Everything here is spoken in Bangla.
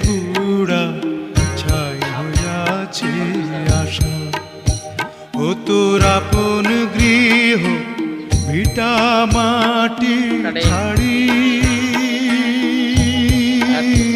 গুড়া ছাই হইয়াছে আশা। ও তোর আপন গৃহ ভিটা মাটি ছাড়ি